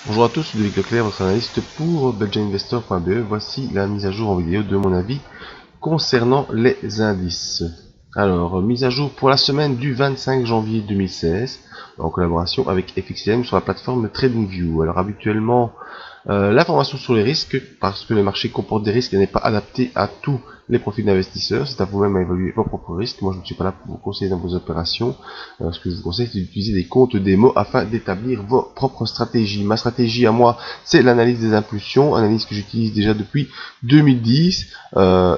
Bonjour à tous, c'est Ludovic Leclerc, votre analyste pour belgiainvestor.be. Voici la mise à jour en vidéo de mon avis concernant les indices. Alors, mise à jour pour la semaine du 25 janvier 2016, en collaboration avec FXM sur la plateforme TradingView. Alors habituellement, l'information sur les risques, parce que le marché comporte des risques et n'est pas adapté à tous les profils d'investisseurs. C'est à vous-même à évaluer vos propres risques. Moi, je ne suis pas là pour vous conseiller dans vos opérations. Ce que je vous conseille, c'est d'utiliser des comptes démo afin d'établir vos propres stratégies. Ma stratégie à moi, c'est l'analyse des impulsions, analyse que j'utilise déjà depuis 2010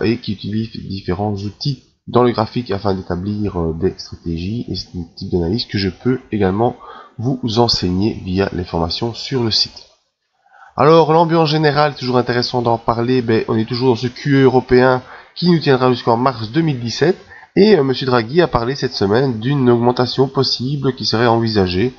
et qui utilise différents outils dans le graphique afin d'établir des stratégies. Et c'est un type d'analyse que je peux également vous enseigner via les formations sur le site. Alors, l'ambiance générale, toujours intéressant d'en parler, on est toujours dans ce QE européen qui nous tiendra jusqu'en mars 2017. Et M. Draghi a parlé cette semaine d'une augmentation possible qui serait envisagée,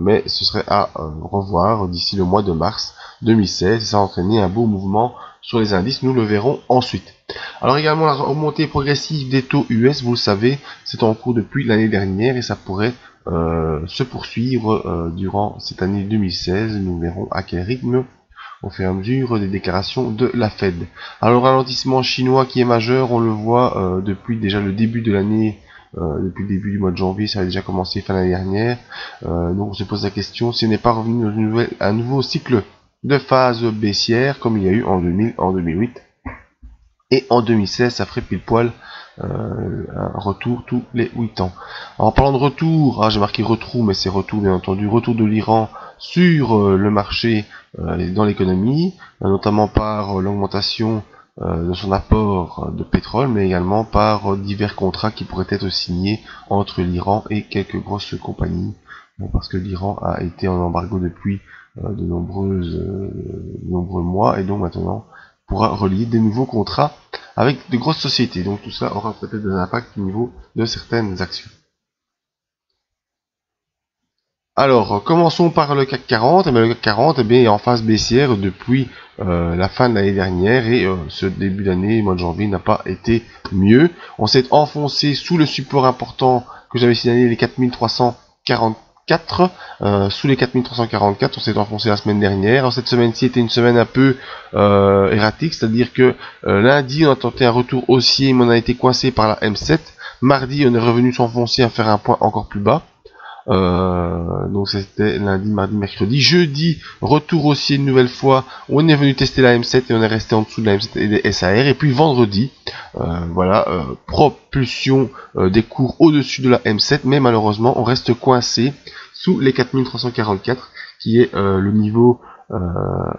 mais ce serait à revoir d'ici le mois de mars 2016. Ça a entraîné un beau mouvement sur les indices, nous le verrons ensuite. Alors également la remontée progressive des taux US, vous le savez, c'est en cours depuis l'année dernière et ça pourrait se poursuivre durant cette année 2016. Nous verrons à quel rythme au fur et à mesure des déclarations de la Fed. Alors ralentissement chinois qui est majeur, on le voit depuis déjà le début de l'année, depuis le début du mois de janvier, ça a déjà commencé fin l'année dernière. Donc on se pose la question si on n'est pas revenu dans un nouveau cycle de phase baissière comme il y a eu en 2000, en 2008. Et en 2016, ça ferait pile poil un retour tous les 8 ans. Alors, en parlant de retour, j'ai marqué retour, mais c'est retour bien entendu, retour de l'Iran sur le marché dans l'économie, notamment par l'augmentation de son apport de pétrole, mais également par divers contrats qui pourraient être signés entre l'Iran et quelques grosses compagnies, parce que l'Iran a été en embargo depuis de nombreux mois, et donc maintenant pourra relier des nouveaux contrats avec de grosses sociétés. Donc tout ça aura peut-être un impact au niveau de certaines actions. Alors, commençons par le CAC 40. Le CAC 40 est en phase baissière depuis la fin de l'année dernière et ce début d'année, mois de janvier, n'a pas été mieux. On s'est enfoncé sous le support important que j'avais signalé, les 4344. Sous les 4344, on s'est enfoncé la semaine dernière. Alors, cette semaine-ci était une semaine un peu erratique, c'est-à-dire que lundi, on a tenté un retour haussier, mais on a été coincé par la M7. Mardi, on est revenu s'enfoncer à faire un point encore plus bas. Donc c'était lundi, mardi, mercredi. Jeudi, retour haussier une nouvelle fois. On est venu tester la M7 et on est resté en dessous de la M7 et des SAR. Et puis vendredi, propulsion des cours au-dessus de la M7, mais malheureusement on reste coincé sous les 4344, qui est le niveau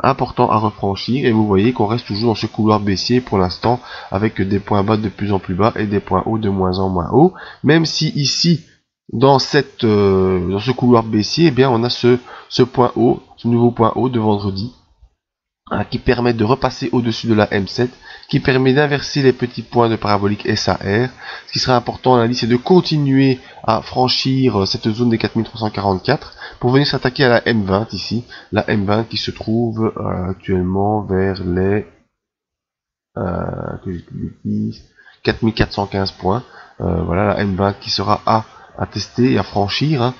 important à refranchir. Et vous voyez qu'on reste toujours dans ce couloir baissier pour l'instant, avec des points bas de plus en plus bas et des points hauts de moins en moins hauts. Même si ici, dans ce couloir baissier, on a ce point haut, ce nouveau point haut de vendredi, qui permet de repasser au-dessus de la M7, qui permet d'inverser les petits points de parabolique SAR. Ce qui sera important, on a dit, c'est de continuer à franchir cette zone des 4344 pour venir s'attaquer à la M20 ici, la M20 qui se trouve actuellement vers les 4415 points. Voilà la M20 qui sera à tester et à franchir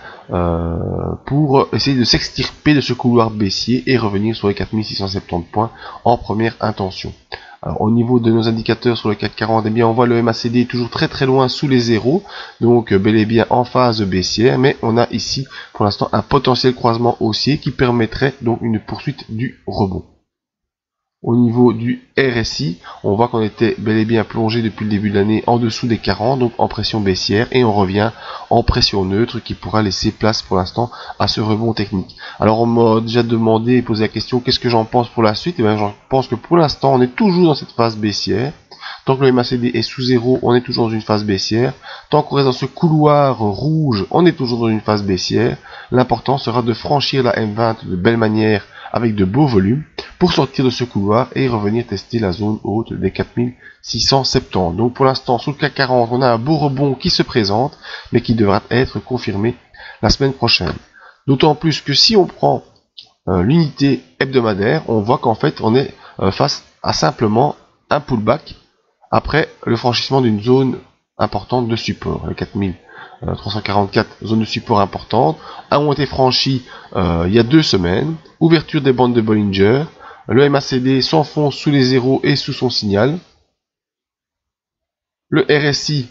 pour essayer de s'extirper de ce couloir baissier et revenir sur les 4670 points en première intention. Alors, au niveau de nos indicateurs sur le CAC 40, on voit le MACD toujours très loin sous les zéros, donc bel et bien en phase baissière, mais on a ici pour l'instant un potentiel croisement haussier qui permettrait donc une poursuite du rebond. Au niveau du RSI, on voit qu'on était bel et bien plongé depuis le début de l'année en dessous des 40, donc en pression baissière, et on revient en pression neutre qui pourra laisser place pour l'instant à ce rebond technique. Alors on m'a déjà demandé et posé la question, qu'est-ce que j'en pense pour la suite? Et bien j'en pense que pour l'instant on est toujours dans cette phase baissière. Tant que le MACD est sous zéro, on est toujours dans une phase baissière. Tant qu'on reste dans ce couloir rouge, on est toujours dans une phase baissière. L'important sera de franchir la M20 de belle manière avec de beaux volumes pour sortir de ce couloir et revenir tester la zone haute des 4670. Donc pour l'instant, sous le CAC 40, on a un beau rebond qui se présente, mais qui devra être confirmé la semaine prochaine. D'autant plus que si on prend l'unité hebdomadaire, on voit qu'en fait, on est face à simplement un pullback après le franchissement d'une zone importante de support, les 4000 344 zones de support importantes ont été franchies il y a 2 semaines. Ouverture des bandes de Bollinger. Le MACD s'enfonce sous les zéros et sous son signal. Le RSI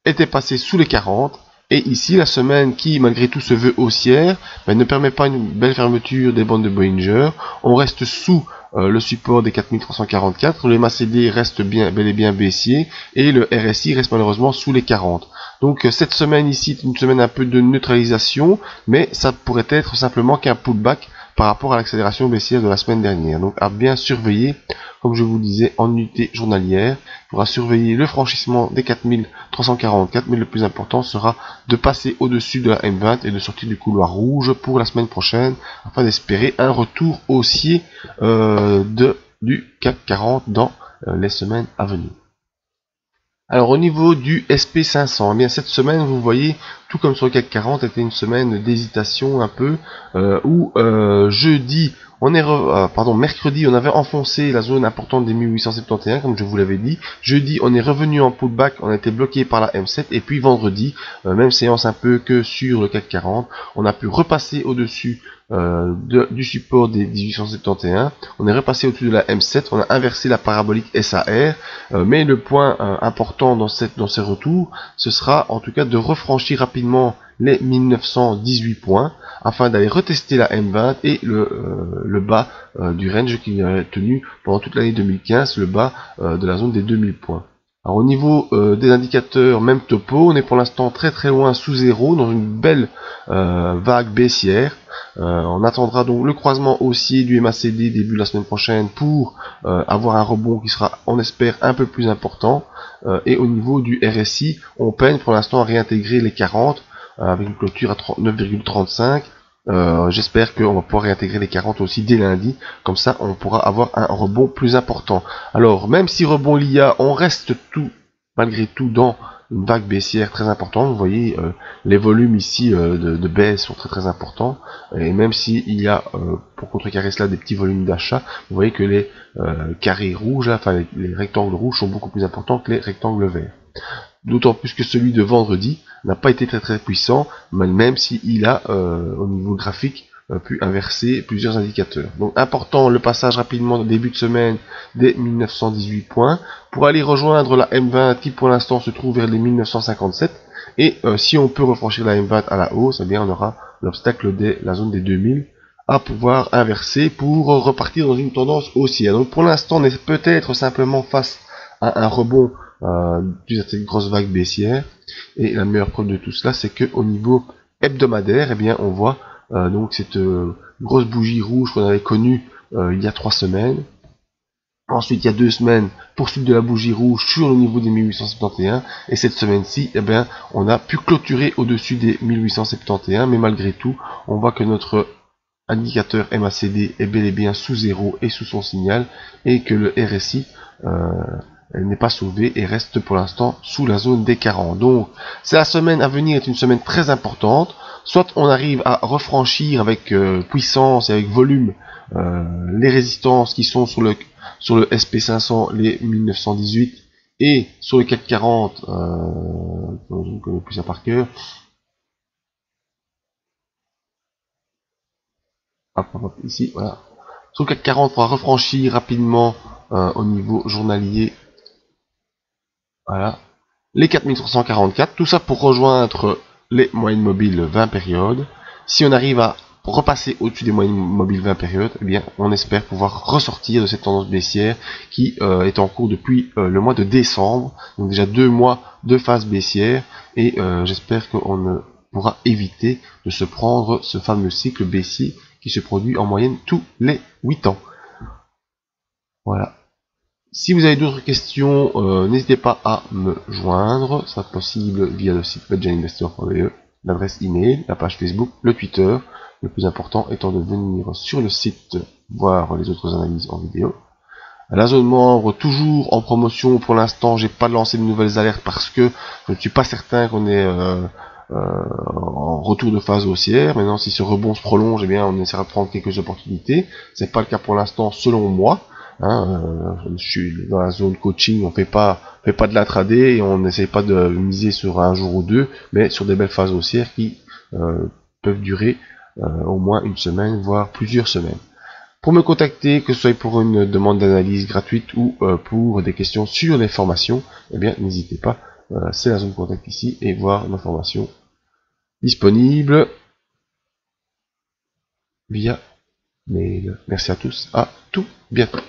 était passé sous les 40. Et ici, la semaine qui, malgré tout, se veut haussière, ne permet pas une belle fermeture des bandes de Bollinger. On reste sous le support des 4344. Le MACD reste bel et bien baissier. Et le RSI reste malheureusement sous les 40. Donc cette semaine ici est une semaine un peu de neutralisation. Mais ça pourrait être simplement qu'un pullback par rapport à l'accélération baissière de la semaine dernière. Donc à bien surveiller, comme je vous le disais, en unité journalière. Il faudra surveiller le franchissement des 4344, mais le plus important sera de passer au-dessus de la M20 et de sortir du couloir rouge pour la semaine prochaine, afin d'espérer un retour haussier du CAC 40 dans les semaines à venir. Alors au niveau du SP500, eh bien cette semaine, vous voyez, tout comme sur le CAC 40, était une semaine d'hésitation un peu, où mercredi, on avait enfoncé la zone importante des 1871, comme je vous l'avais dit. Jeudi, on est revenu en pullback, on a été bloqué par la M7, et puis vendredi, même séance un peu que sur le CAC 40, on a pu repasser au-dessus du support des 1871, on est repassé au-dessus de la M7, on a inversé la parabolique SAR, mais le point important dans ces retours, ce sera en tout cas de refranchir rapidement les 1918 points, afin d'aller retester la M20 et le bas du range qui a tenu pendant toute l'année 2015, le bas de la zone des 2000 points. Alors au niveau des indicateurs, même topo, on est pour l'instant très loin sous zéro, dans une belle vague baissière. On attendra donc le croisement haussier du MACD début de la semaine prochaine pour avoir un rebond qui sera, on espère, un peu plus important. Et au niveau du RSI, on peine pour l'instant à réintégrer les 40, avec une clôture à 9,35. J'espère qu'on va pouvoir réintégrer les 40 aussi dès lundi, comme ça on pourra avoir un rebond plus important. Alors même si rebond il y a, on reste malgré tout dans une vague baissière très importante. Vous voyez les volumes ici de baisse sont très importants, et même s'il y a pour contrecarrer cela des petits volumes d'achat, vous voyez que les carrés rouges, enfin les rectangles rouges sont beaucoup plus importants que les rectangles verts. D'autant plus que celui de vendredi n'a pas été très puissant, même s'il a au niveau graphique pu inverser plusieurs indicateurs. Donc important le passage rapidement au début de semaine des 1918 points pour aller rejoindre la M20 qui pour l'instant se trouve vers les 1957, et si on peut refranchir la M20 à la hausse, eh bien on aura l'obstacle de la zone des 2000 à pouvoir inverser pour repartir dans une tendance haussière. Donc pour l'instant on est peut-être simplement face à un rebond d'une cette grosse vague baissière, et la meilleure preuve de tout cela, c'est que au niveau hebdomadaire, eh bien on voit donc cette grosse bougie rouge qu'on avait connue il y a 3 semaines. Ensuite, il y a 2 semaines, poursuite de la bougie rouge sur le niveau des 1871, et cette semaine-ci, eh bien, on a pu clôturer au-dessus des 1871, mais malgré tout, on voit que notre indicateur MACD est bel et bien sous zéro et sous son signal, et que le RSI n'est pas sauvé et reste pour l'instant sous la zone des 40. Donc, la semaine à venir est une semaine très importante. Soit on arrive à refranchir avec puissance et avec volume les résistances qui sont sur le SP500, les 1918, et sur le CAC 40, je ne connais plus ça par cœur. Hop, ici, voilà. Sur le CAC 40, on va refranchir rapidement au niveau journalier. Voilà, les 4344, tout ça pour rejoindre les moyennes mobiles 20 périodes. Si on arrive à repasser au-dessus des moyennes mobiles 20 périodes, eh bien, on espère pouvoir ressortir de cette tendance baissière qui est en cours depuis le mois de décembre. Donc déjà 2 mois de phase baissière, et j'espère qu'on pourra éviter de se prendre ce fameux cycle baissier qui se produit en moyenne tous les 8 ans. Voilà. Si vous avez d'autres questions, n'hésitez pas à me joindre. C'est possible via le site belgianinvestor.be, l'adresse email, la page Facebook, le Twitter. Le plus important étant de venir sur le site voir les autres analyses en vidéo. La zone membre toujours en promotion. Pour l'instant, j'ai pas lancé de nouvelles alertes parce que je ne suis pas certain qu'on est en retour de phase haussière. Maintenant, si ce rebond se prolonge, eh bien, on essaiera de prendre quelques opportunités. C'est pas le cas pour l'instant, selon moi. Je suis dans la zone coaching, on fait pas de l'intraday et on n'essaie pas de miser sur un jour ou deux, mais sur des belles phases haussières qui peuvent durer au moins une semaine, voire plusieurs semaines. Pour me contacter, que ce soit pour une demande d'analyse gratuite ou pour des questions sur les formations, eh bien n'hésitez pas, c'est la zone contact ici et voir nos formations disponibles via mail. Merci à tous, à tout bientôt.